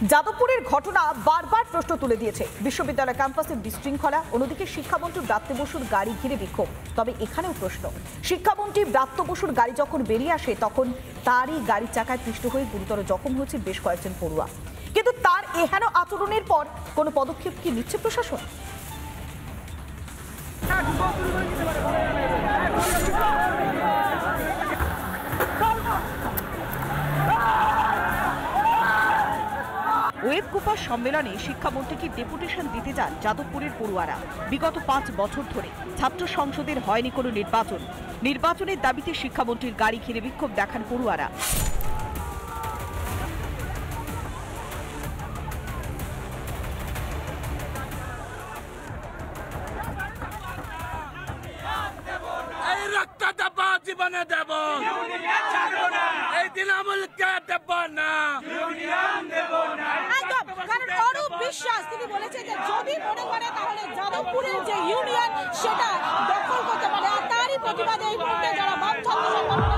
যাদবপুরের ঘটনা বারবার প্রশ্ন তুলে দিয়েছে বিশ্ববিদ্যালয় ক্যাম্পাসে বিশৃঙ্খলা, অন্যদিকে শিক্ষামন্ত্রী ব্রাত্য বসুর গাড়ি ঘিরে বিক্ষোভ। তবে এখানেও প্রশ্ন, শিক্ষামন্ত্রী ব্রাত্য বসুর গাড়ি যখন বেরিয়ে আসে তখন তারই গাড়ির চাকায় পিষ্ট হয়ে গুরুতর জখম হয়েছে বেশ কয়েকজন পড়ুয়া। কিন্তু তার এহেন আচরণের পর কোনো পদক্ষেপ কি নিচ্ছে প্রশাসন? ওয়েব কুপার সম্মেলনে শিক্ষামন্ত্রীকে ডেপুটেশন দিতে যান যাদবপুরের পড়ুয়ারা। বিগত 5 বছর ধরে ছাত্র সংসদের হয়নি কোনো নির্বাচনের দাবিতে শিক্ষামন্ত্রীর গাড়ি ঘিরে বিক্ষোভ দেখান পড়ুয়ারা। জীবনে দেব এই তৃণমূলকে দেব না, কারণ অরূপ বিশ্বাস তিনি বলেছেন যে যদি মনে করে তাহলে যাদবপুরের যে ইউনিয়ন সেটা দখল করতে পারে, আর তারই প্রতিবাদে এই মুহূর্তে যারা বাম ছাত্র সংগঠন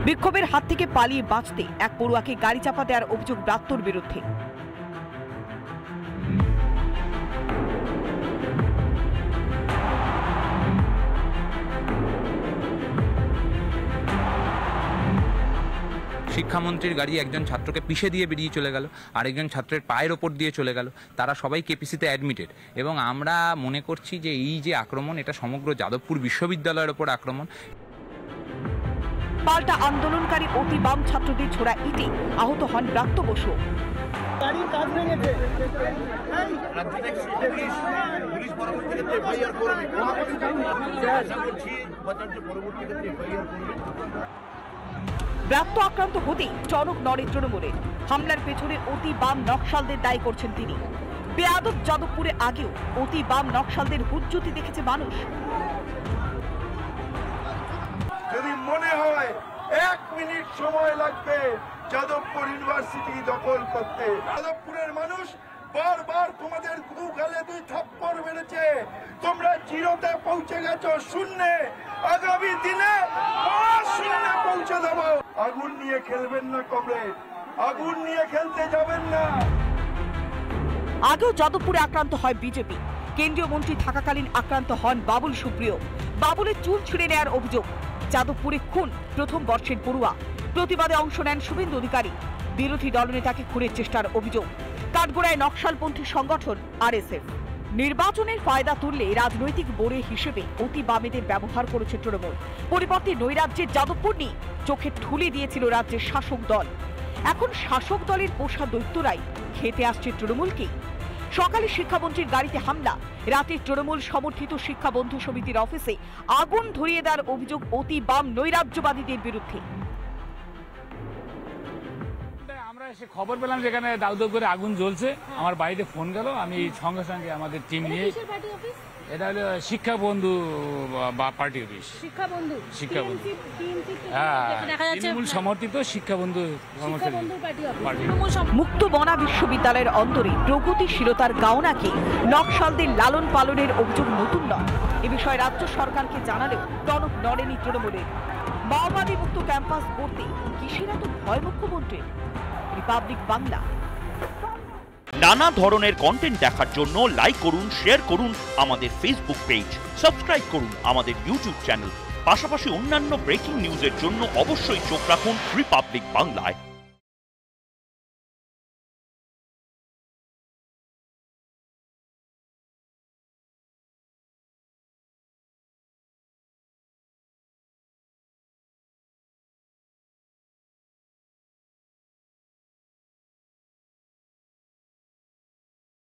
বিক্ষোভের হাত থেকে পালিয়ে বাঁচতে এক পড়ুয়াকে গাড়ি চাপা দেওয়ার অভিযোগ ব্রাত্যর বিরুদ্ধে। শিক্ষামন্ত্রীর গাড়ি একজন ছাত্রকে পিষে দিয়ে বেরিয়ে চলে গেল, আরেকজন ছাত্রের পায়ের ওপর দিয়ে চলে গেল। তারা সবাই কেপিসিতে অ্যাডমিটেড এবং আমরা মনে করছি যে এই যে আক্রমণ, এটা সমগ্র যাদবপুর বিশ্ববিদ্যালয়ের ওপর আক্রমণ। পাল্টা আন্দোলনকারী অতি বাম ছাত্রদের ছোড়া ইটে আহত হন ব্রাত্য বসু। ব্রাত্য আক্রান্ত হতেই চরক নড়ে তৃণমূলে। হামলার পেছনে অতি বাম নকশালদের দায়ী করছেন তিনি। বেয়াদব যাদবপুরে আগেও অতি বাম নকশালদের হুজ্জতি দেখেছে মানুষ। যদি মনে হয় 1 মিনিট সময় লাগবে যাদবপুর ইউনিভার্সিটি দখল করতে, যাদবপুরের মানুষ বারবার তোমাদের গালে 2 থাপ্পড় মেরেছে, তোমরা জিরোতে পৌঁছে গেছো, শূন্যে। আগামী দিনে শূন্যে পৌঁছে দেব। আগুন নিয়ে খেলবেন না কমরেড, আগুন নিয়ে খেলতে যাবেন না। আগেও যাদবপুরে আক্রান্ত হয় বিজেপি। কেন্দ্রীয় মন্ত্রী থাকাকালীন আক্রান্ত হন বাবুল সুপ্রিয়। বাবুলের চুল ছিঁড়ে নেওয়ার অভিযোগ। যাদবপুরে খুন প্রথম বর্ষের পড়ুয়া। প্রতিবাদে অংশ নেন শুভেন্দু অধিকারী। বিরোধী দলনেতাকে খুনের চেষ্টার অভিযোগ। কাঠগোড়ায় নকশালপন্থী সংগঠন আরএসএফ। নির্বাচনের ফায়দা তুললে রাজনৈতিক বোড়ে হিসেবে অতি বামেদের ব্যবহার করেছে তৃণমূল। পরিবর্তে নৈরাজ্যের যাদবপুর নিয়ে চোখে ঠুলি দিয়েছিল রাজ্যের শাসক দল। এখন শাসক দলের পোষা দৈত্যরাই খেতে আসছে তৃণমূলকে। সকালে শিক্ষামন্ত্রীর গাড়িতে হামলা, রাতে তৃণমূল সমর্থিত শিক্ষা বন্ধু সমিতির অফিসে আগুন ধরিয়ে দেওয়ার অভিযোগ অতি বাম নৈরাজ্যবাদীদের বিরুদ্ধে। আমরা এসে খবর পেলাম যেখানে দাউ দাউ করে আগুন জ্বলছে। আমার বাড়িতে ফোন গেল, আমি সঙ্গে সঙ্গে আমাদের টিম নিয়ে, এটা হলো শিক্ষা বন্ধু পার্টি অফিস। শিক্ষা বন্ধু হ্যাঁ, তৃণমূল সমর্থিত শিক্ষা বন্ধু মুক্ত বনা বিশ্ববিদ্যালয়ের অন্তরে প্রগতিশীলতার গাওনাকে নকশালদের লালন পালনের অভিযোগ নতুন নয়। এ বিষয়ে রাজ্য সরকারকে জানালেও টনক নড়েনি তৃণমূলের। মাওবাদী মুক্ত ক্যাম্পাস গড়তে কিসের এত ভয় মুখ্যমন্ত্রীর? রিপাবলিক বাংলা। নানা ধরনের কন্টেন্ট দেখার জন্য লাইক করুন, শেয়ার করুন আমাদের ফেসবুক পেজ, সাবস্ক্রাইব করুন আমাদের ইউটিউব চ্যানেল। পাশাপাশি অন্যান্য ব্রেকিং নিউজের জন্য অবশ্যই চোখ রাখুন রিপাবলিক বাংলায়।